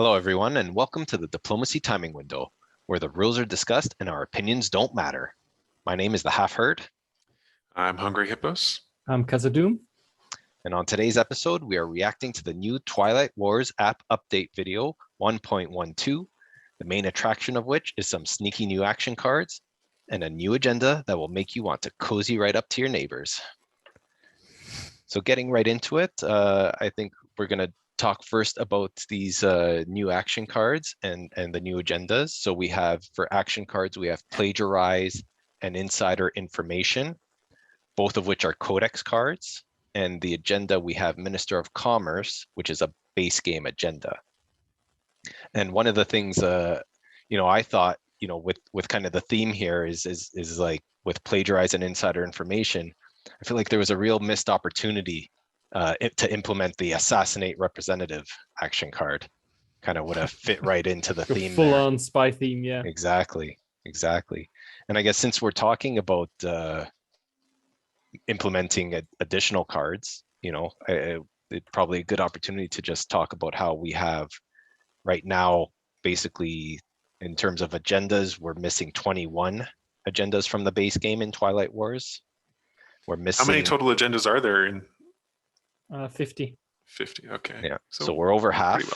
Hello, everyone, and welcome to the Diplomacy Timing Window, where the rules are discussed and our opinions don't matter. My name is the Half Herd. I'm Hungry Hippos. I'm Kazadoom. And on today's episode, we are reacting to the new Twilight Wars app update video 1.12, the main attraction of which is some sneaky new action cards and a new agenda that will make you want to cozy right up to your neighbors. So getting right into it, I think we're going to talk first about these new action cards and the new agendas. So we have, for action cards, we have Plagiarize and Insider Information, both of which are Codex cards. And the agenda, we have Minister of Commerce, which is a base game agenda. And one of the things, I thought, with kind of the theme here is like with Plagiarize and Insider Information, I feel like there was a real missed opportunity to implement the Assassinate Representative action card. Kind of would have fit right into the theme. Full-on spy theme, yeah. Exactly. And I guess since we're talking about implementing additional cards, it's probably a good opportunity to just talk about how we have right now, basically, in terms of agendas, we're missing 21 agendas from the base game in Twilight Wars. We're missing. How many total agendas are there in? 50. 50, okay. Yeah, so we're over half. Pretty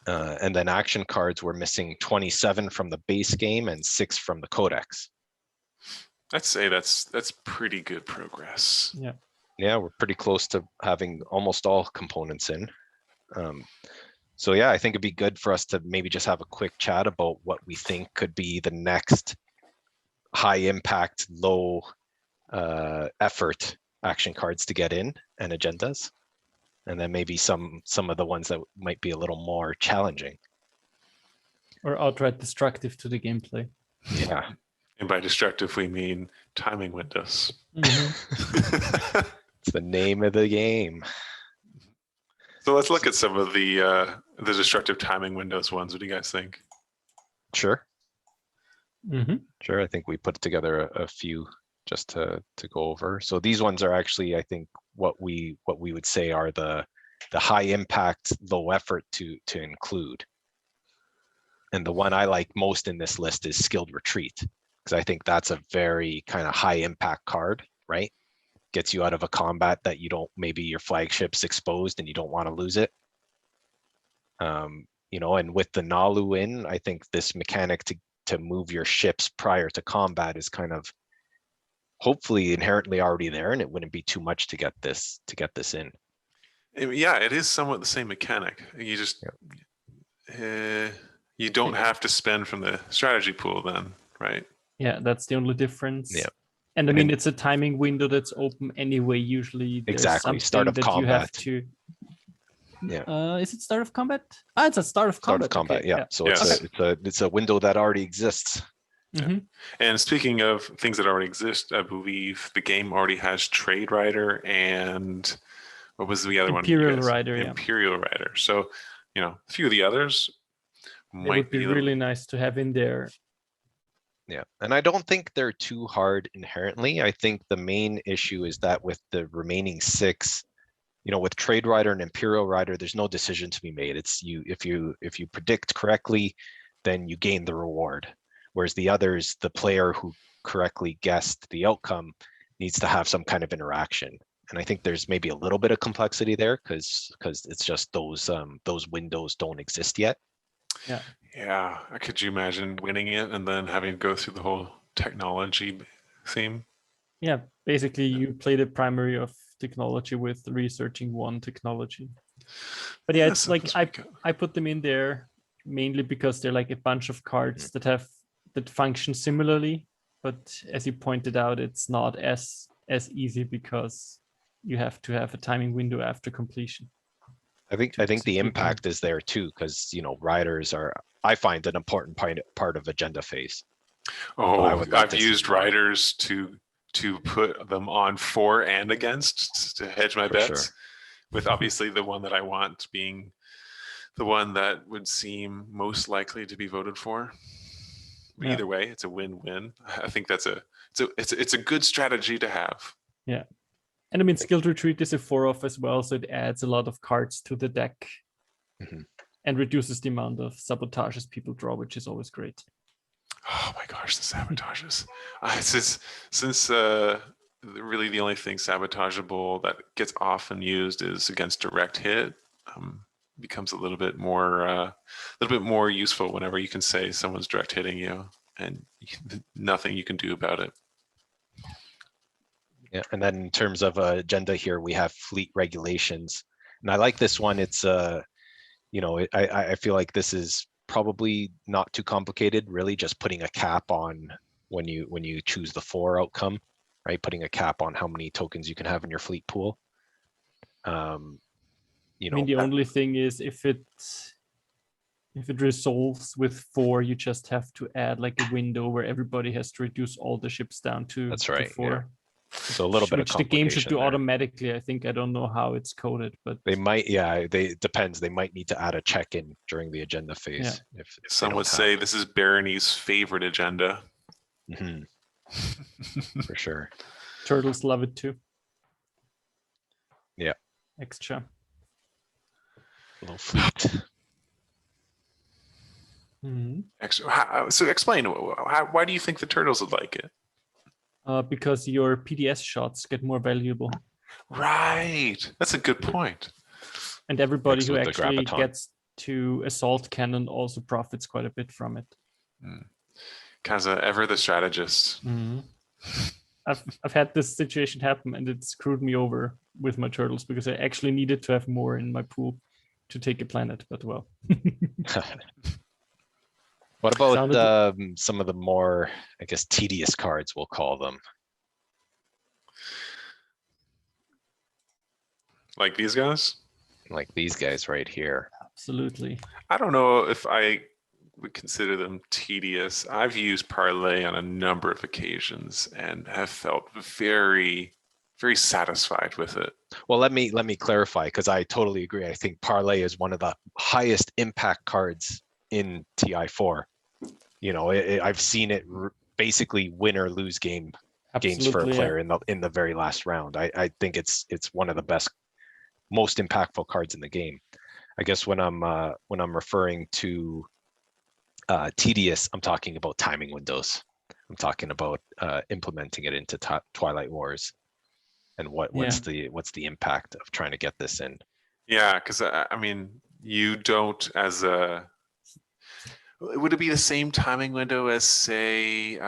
well. And then action cards, we're missing 27 from the base game and 6 from the Codex. I'd say that's pretty good progress. Yeah, we're pretty close to having almost all components in. So yeah, I think it'd be good for us to maybe just have a quick chat about what we think could be the next high impact, low effort action cards to get in and agendas, and then maybe some of the ones that might be a little more challenging or outright destructive to the gameplay. Yeah. And by destructive we mean timing windows. Mm-hmm. It's the name of the game. So let's look at some of the destructive timing windows ones. What do you guys think? Sure. Mm-hmm. Sure, I think we put together a few just to go over. So these ones are actually, I think, what we would say are the high impact, low effort to include. And the one I like most in this list is Skilled Retreat, because I think that's a very kind of high impact card, right? Gets you out of a combat that you don't, maybe your flagship's exposed and you don't want to lose it. And with the Nalu in, I think this mechanic to move your ships prior to combat is kind of hopefully inherently already there, and it wouldn't be too much to get this in. Yeah, it is somewhat the same mechanic. You just you don't have to spend from the strategy pool then, right? Yeah, that's the only difference. Yeah. And I mean, it's a timing window that's open anyway. Usually there's exactly start of that combat. You have to. Yeah. Is it start of combat? It's a start of combat. Start of combat, okay. yeah. So Yes. it's a window that already exists. Mm-hmm. And speaking of things that already exist, I believe the game already has Trade Rider and what was the other Imperial one? Rider, Imperial Rider. So, a few of the others it would be really nice to have in there. Yeah, and I don't think they're too hard inherently. I think the main issue is that with the remaining 6, with Trade Rider and Imperial Rider, there's no decision to be made. It's if you predict correctly, then you gain the reward. Whereas the others, the player who correctly guessed the outcome needs to have some kind of interaction. And I think there's maybe a little bit of complexity there because it's just those windows don't exist yet. Yeah. Could you imagine winning it and then having to go through the whole technology theme? Yeah, basically you play the primary of technology with researching one technology. But yeah, it's like I put them in there mainly because they're like a bunch of cards that function similarly, but as you pointed out, it's not as easy because you have to have a timing window after completion. I think the impact is there too, because riders are, I find, an important part of agenda phase. I've used riders to put them on for and against to hedge my bets. Sure. With obviously the one that I want being the one that would seem most likely to be voted for. Yeah. Either way, it's a win-win. I think it's a good strategy to have. Yeah. And I mean, Skilled Retreat is a 4-off as well, so it adds a lot of cards to the deck. Mm-hmm. and reduces the amount of sabotages people draw, which is always great. Oh my gosh, the sabotages. Since really the only thing sabotageable that gets often used is against direct hit, becomes a little bit more useful whenever you can say someone's direct hitting you and nothing you can do about it. Yeah, and then in terms of agenda here, we have fleet regulations, and I like this one. It's I feel like this is probably not too complicated, really, just putting a cap on when you choose the 4 outcome, right? Putting a cap on how many tokens you can have in your fleet pool. I mean, the only thing is if it resolves with 4, you just have to add like a window where everybody has to reduce all the ships down to, that's right, to 4. Yeah. So a little bit of which the game should do there. automatically. I think. I don't know how it's coded, but they might. Yeah, it depends. They might need to add a check-in during the agenda phase. Yeah. If some would say this is Barony's favorite agenda. For sure. Turtles love it too. Yeah. Extra. Little fleet. So explain, why do you think the turtles would like it? Because your PDS shots get more valuable. Right. That's a good point. And everybody who actually gets to assault cannon also profits quite a bit from it. Kaza, ever the strategist. I've had this situation happen and it screwed me over with my turtles because I actually needed to have more in my pool to take a planet, but well. What about some of the more, I guess, tedious cards, we'll call them? Like these guys? Like these guys right here. Absolutely. I don't know if I would consider them tedious. I've used Parlay on a number of occasions and have felt very, very satisfied with it. Well, let me clarify, because I totally agree. I think Parlay is one of the highest impact cards in TI4. I've seen it basically win or lose games for a player in the very last round. I think it's one of the best, most impactful cards in the game. I guess when I'm referring to tedious, I'm talking about timing windows. I'm talking about implementing it into Twilight Wars, and what's the impact of trying to get this in. Yeah, because I mean, you don't as a. Would it be the same timing window as, say,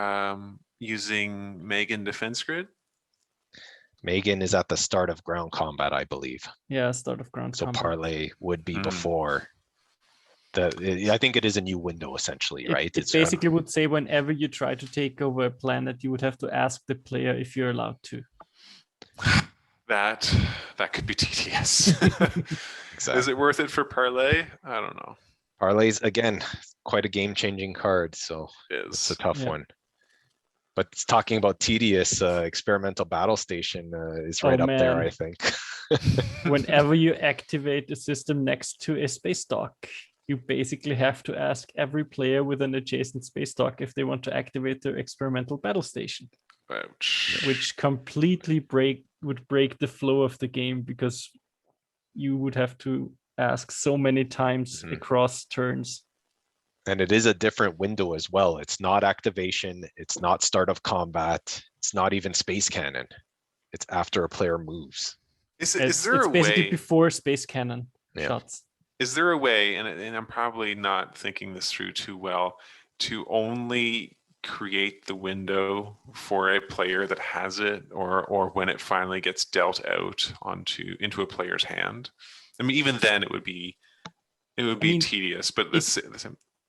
using Megan Defense Grid? Megan is at the start of ground combat, I believe. Yeah, start of ground combat. So Parlay would be before. I think it is a new window, essentially, right? It basically would say whenever you try to take over a planet, you would have to ask the player if you're allowed to. That could be tedious. Exactly. Is it worth it for Parlay? I don't know. Parlay's, again, quite a game-changing card, so it's a tough one. But it's talking about tedious, experimental battle station is right up there, I think. Whenever you activate a system next to a space dock, you basically have to ask every player with an adjacent space dock if they want to activate their experimental battle station. Ouch. Which completely would break the flow of the game, because you would have to ask so many times across turns. And it is a different window as well. It's not activation. It's not start of combat. It's not even space cannon. It's after a player moves. Is there a way? It's basically before space cannon shots. Is there a way, and I'm probably not thinking this through too well, to only create the window for a player that has it, or when it finally gets dealt out into a player's hand? I mean, even then it would be tedious, but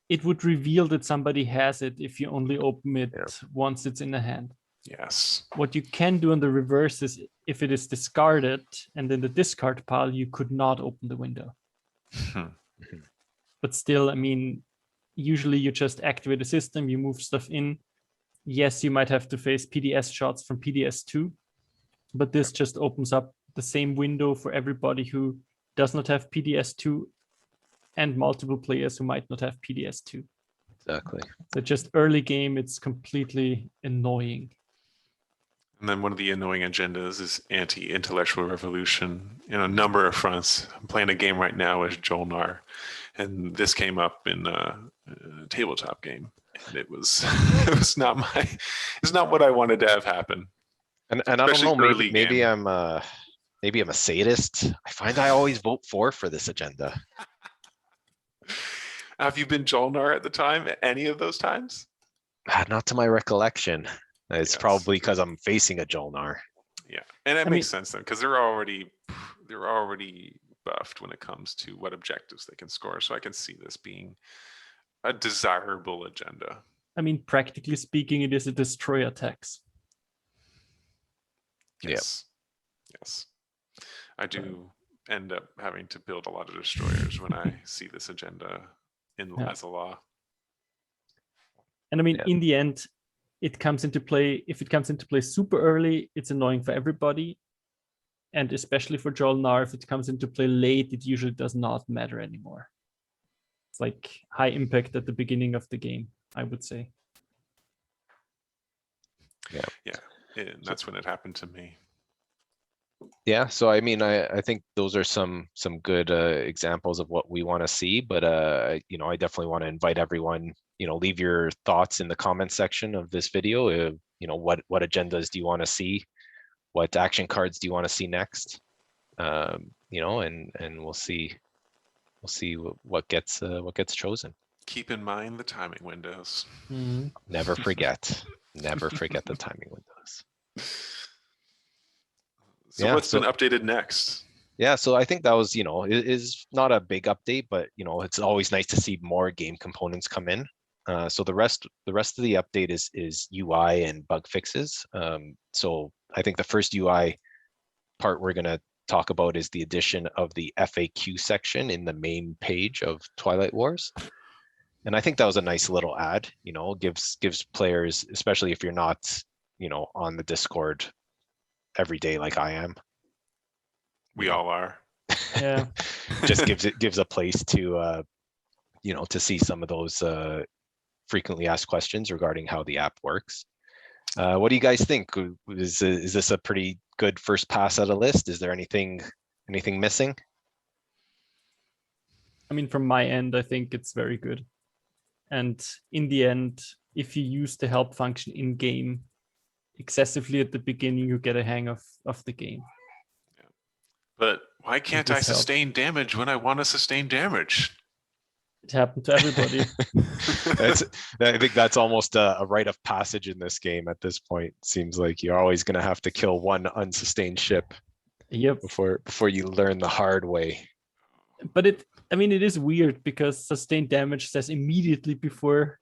it would reveal that somebody has it if you only open it once it's in the hand. Yes. What you can do on the reverse is, if it is discarded and in the discard pile, you could not open the window. But still, I mean, usually you just activate the system, you move stuff in. Yes, you might have to face PDS shots from PDS2, but this just opens up the same window for everybody who does not have PDS2 and multiple players who might not have PDS2. Exactly. So just early game, it's completely annoying. And then one of the annoying agendas is anti-intellectual revolution in a number of fronts. I'm playing a game right now as Jolnar, and this came up in a tabletop game, and it was it's not what I wanted to have happen. And I don't know, maybe I'm a sadist. I find I always vote for this agenda. Have you been Jolnar at the time? Any of those times? Not to my recollection. It's probably because I'm facing a Jolnar. Yeah, and that makes sense then, because they're already buffed when it comes to what objectives they can score. So I can see this being a desirable agenda. I mean, practically speaking, it is a destroy attacks. Yes. Yes. I do end up having to build a lot of destroyers when I see this agenda as a law. And I mean, in the end, it comes into play. If it comes into play super early, it's annoying for everybody. And especially for Jolnar, if it comes into play late, it usually does not matter anymore. It's like high impact at the beginning of the game, I would say. Yeah. And that's when it happened to me. Yeah, so I mean, I think those are some good examples of what we want to see, but I definitely want to invite everyone, leave your thoughts in the comment section of this video. What agendas do you want to see? What action cards do you want to see next? And we'll see what gets chosen. Keep in mind the timing windows. Mm-hmm. Never forget the timing windows. So what's been updated next? Yeah, so I think that was, is not a big update, but it's always nice to see more game components come in. So the rest of the update is UI and bug fixes. So I think the first UI part we're gonna talk about is the addition of the FAQ section in the main page of Twilight Wars. And I think that was a nice little add, gives players, especially if you're not, on the Discord every day like I am. We all are. Yeah. Just gives a place to to see some of those frequently asked questions regarding how the app works. What do you guys think? Is this a pretty good first pass at a list? Is there anything missing? I mean, from my end, I think it's very good. And in the end, if you use the help function in game excessively at the beginning, you get a hang of the game. Yeah. But why can't I sustain damage when I want to sustain damage? It happened to everybody. I think that's almost a rite of passage in this game at this point. Seems like you're always going to have to kill one unsustained ship. Yep. Before you learn the hard way. But it is weird because sustained damage says immediately before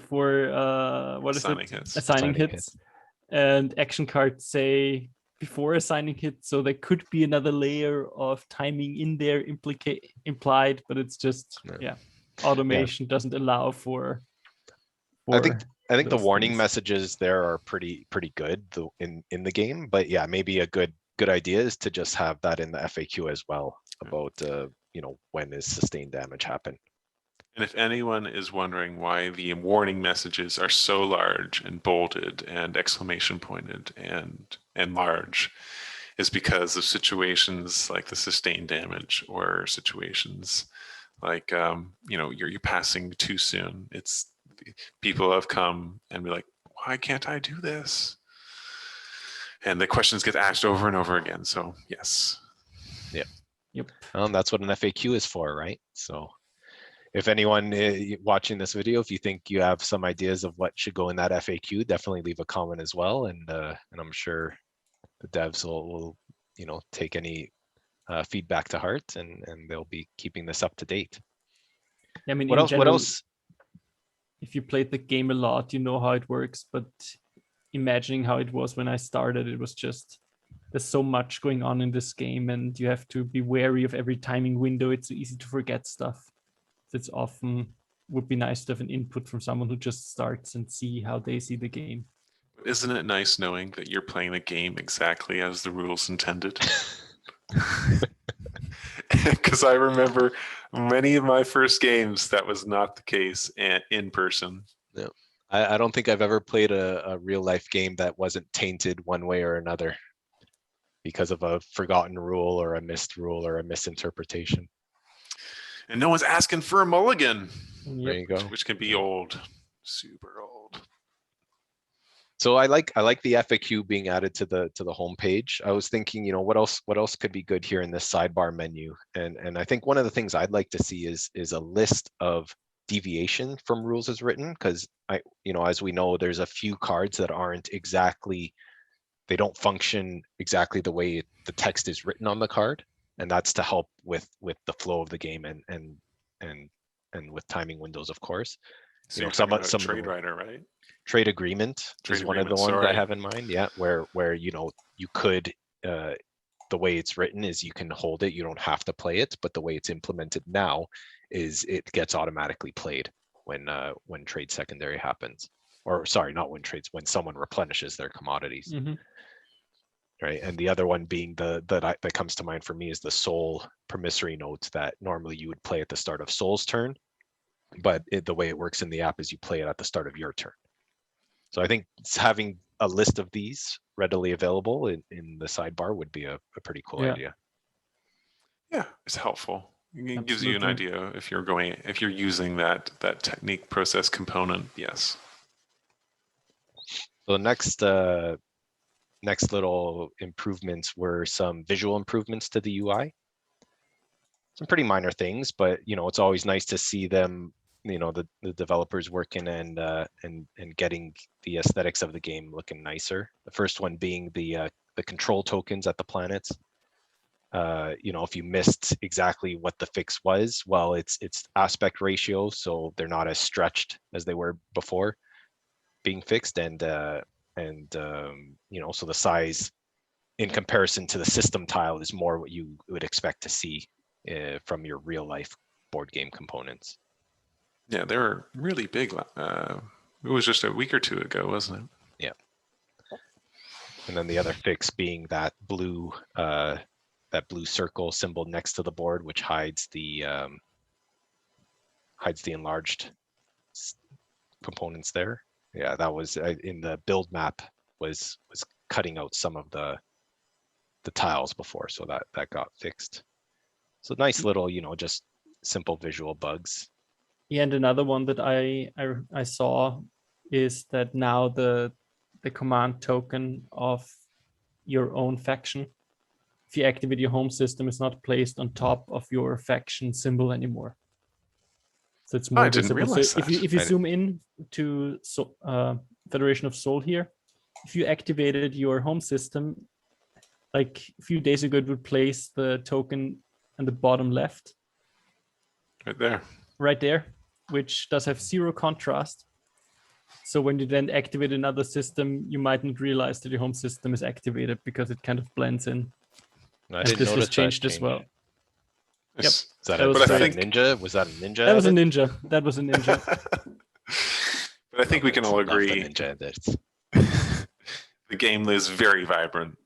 what is it? Assigning hits. And action cards say before assigning hits, so there could be another layer of timing in there implied, but it's just automation doesn't allow for I think the warning messages there are pretty good in the game, but yeah, maybe a good idea is to just have that in the FAQ as well about when is sustained damage happen. And if anyone is wondering why the warning messages are so large and bolded and exclamation pointed and large, is because of situations like the sustained damage, or situations like you're passing too soon. It's people have come and be like, why can't I do this? And the questions get asked over and over again. So yes. Yep. That's what an FAQ is for, right? So if anyone watching this video, if you think you have some ideas of what should go in that FAQ, definitely leave a comment as well. And I'm sure the devs will take any feedback to heart, and they'll be keeping this up to date. I mean, what else? If you played the game a lot, you know how it works. But imagining how it was when I started, it was just, there's so much going on in this game, and you have to be wary of every timing window. It's so easy to forget stuff. It's often would be nice to have an input from someone who just starts and see how they see the game. Isn't it nice knowing that you're playing the game exactly as the rules intended? Because I remember many of my first games, that was not the case in person. No, I don't think I've ever played a real life game that wasn't tainted one way or another because of a forgotten rule or a missed rule or a misinterpretation. And no one's asking for a mulligan. Yep. There you go. Which can be old, super old. So I like the FAQ being added to the homepage. I was thinking, what else could be good here in this sidebar menu? And I think one of the things I'd like to see is a list of deviation from rules as written, because as we know, there's a few cards that aren't exactly, they don't function exactly the way the text is written on the card, and that's to help with the flow of the game and with timing windows, of course. So some trade writer, right? Trade agreement is one of the ones I have in mind. Yeah, where you could the way it's written is you can hold it, you don't have to play it, but the way it's implemented now is it gets automatically played when trade secondary happens, or sorry, not when someone replenishes their commodities. Mm-hmm. Right, and the other one being that comes to mind for me is the soul promissory note that normally you would play at the start of Soul's turn, but the way it works in the app is you play it at the start of your turn. So I think having a list of these readily available in the sidebar would be a pretty cool idea. Yeah, it's helpful. It gives you an idea if you're using that technique process component. Yes. So the next little improvements were some visual improvements to the UI. Some pretty minor things, but it's always nice to see them, the developers working and getting the aesthetics of the game looking nicer. The first one being the control tokens at the planets. If you missed exactly what the fix was, well, it's aspect ratio, so they're not as stretched as they were before being fixed, and so the size in comparison to the system tile is more what you would expect to see from your real life board game components. Yeah, they were really big. It was just a week or two ago, wasn't it? Yeah. And then the other fix being that blue circle symbol next to the board, which hides the enlarged components there. Yeah, that was in the build map was cutting out some of the tiles before, so that got fixed. So nice little, just simple visual bugs. Yeah, and another one that I saw is that now the command token of your own faction, if you activate your home system, is not placed on top of your faction symbol anymore. So it's more visible. So if you zoom in to Federation of Soul here, if you activated your home system, like a few days ago, it would place the token on the bottom left. Right there, which does have 0 contrast. So when you then activate another system, you might not realize that your home system is activated because it kind of blends in. I didn't notice was changed as well. Yep. Was that a ninja? Was that a ninja? That was a ninja. That was a ninja. But I think we can all agree the game is very vibrant.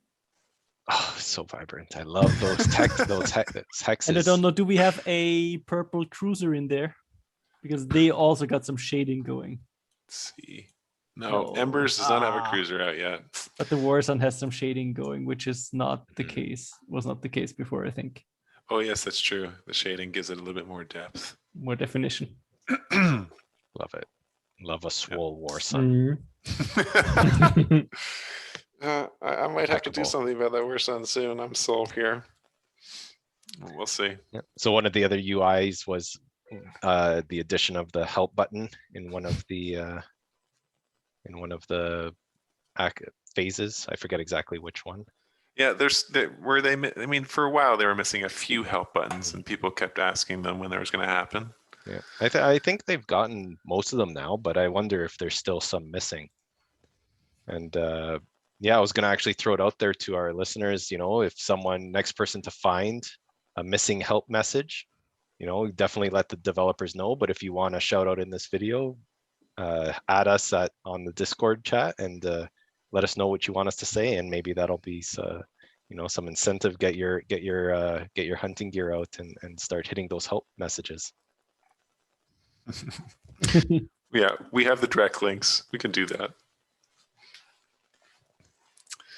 Oh, so vibrant. I love those hexes. And I don't know, do we have a purple cruiser in there? Because they also got some shading going. Let's see. No, Embers does not have a cruiser out yet. But the Warzone has some shading going, which is not the case. Was not the case before, I think. Oh, yes, that's true. The shading gives it a little bit more depth. More definition. Love it. Love a swole Warzone. I might have to do something about that Warzone soon. I'm sold here. We'll see. Yeah. So one of the other UIs was the addition of the help button in one of the phases. I forget exactly which one. Yeah, for a while they were missing a few help buttons, and people kept asking them when that was going to happen. Yeah, I think they've gotten most of them now, but I wonder if there's still some missing. And I was going to actually throw it out there to our listeners. If next person to find a missing help message, definitely let the developers know. But if you want a shout out in this video, add us on the Discord chat and let us know what you want us to say, and maybe that'll be some incentive. Get your hunting gear out and start hitting those help messages. Yeah, we have the direct links. We can do that.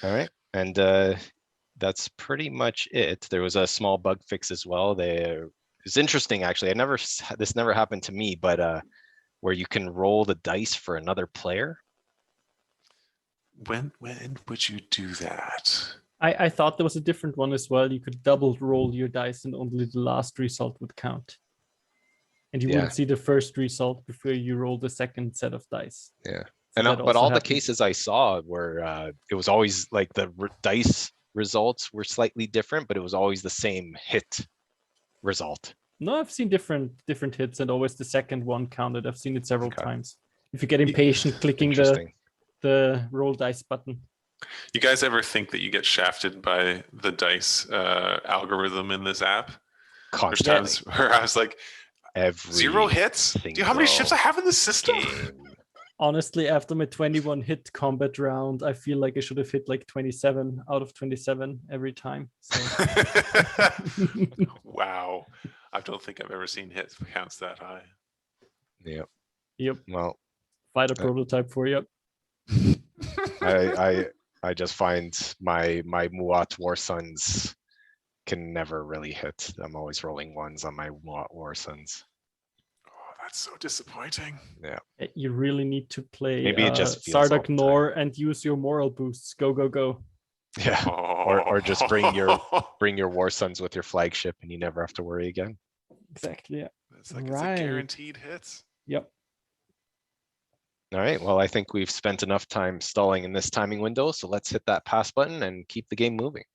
All right, and that's pretty much it. There was a small bug fix as well. There it's interesting actually. This never happened to me, but where you can roll the dice for another player. When would you do that? I thought there was a different one as well. You could double roll your dice and only the last result would count. And you wouldn't see the first result before you roll the second set of dice. Yeah. So But all the cases I saw were it was always like the dice results were slightly different, but it was always the same hit result. No, I've seen different hits, and always the second one counted. I've seen it several times. If you get impatient clicking the roll dice button. You guys ever think that you get shafted by the dice algorithm in this app? There's times where I was like, 0 hits? Do you know how many ships I have in the system? Honestly, after my 21 hit combat round, I feel like I should have hit like 27 out of 27 every time. So. Wow. I don't think I've ever seen hit counts that high. Yep. Well, fight a prototype for you. I just find my Muat War Sons can never really hit. I'm always rolling ones on my Muat War Sons. Oh, that's so disappointing. Yeah. You really need to play Maybe it just Sardak Nor and use your moral boosts. Go, go, go. Yeah. Or just bring your War Sons with your flagship and you never have to worry again. Exactly. Yeah. It's like it's a guaranteed hits. Yep. All right. Well, I think we've spent enough time stalling in this timing window, so let's hit that pass button and keep the game moving.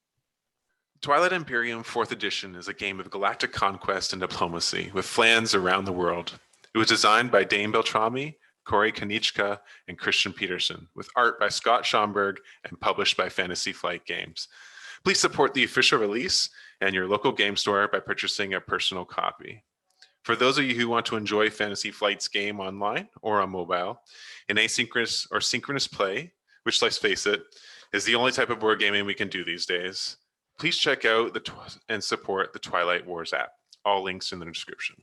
Twilight Imperium 4th Edition is a game of galactic conquest and diplomacy with clans around the world. It was designed by Dane Beltrami, Corey Konieczka, and Christian Peterson, with art by Scott Schomburg and published by Fantasy Flight Games. Please support the official release and your local game store by purchasing a personal copy. For those of you who want to enjoy Fantasy Flight's game online or on mobile, in asynchronous or synchronous play, which, let's face it, is the only type of board gaming we can do these days, please check out and support the Twilight Wars app. All links in the description.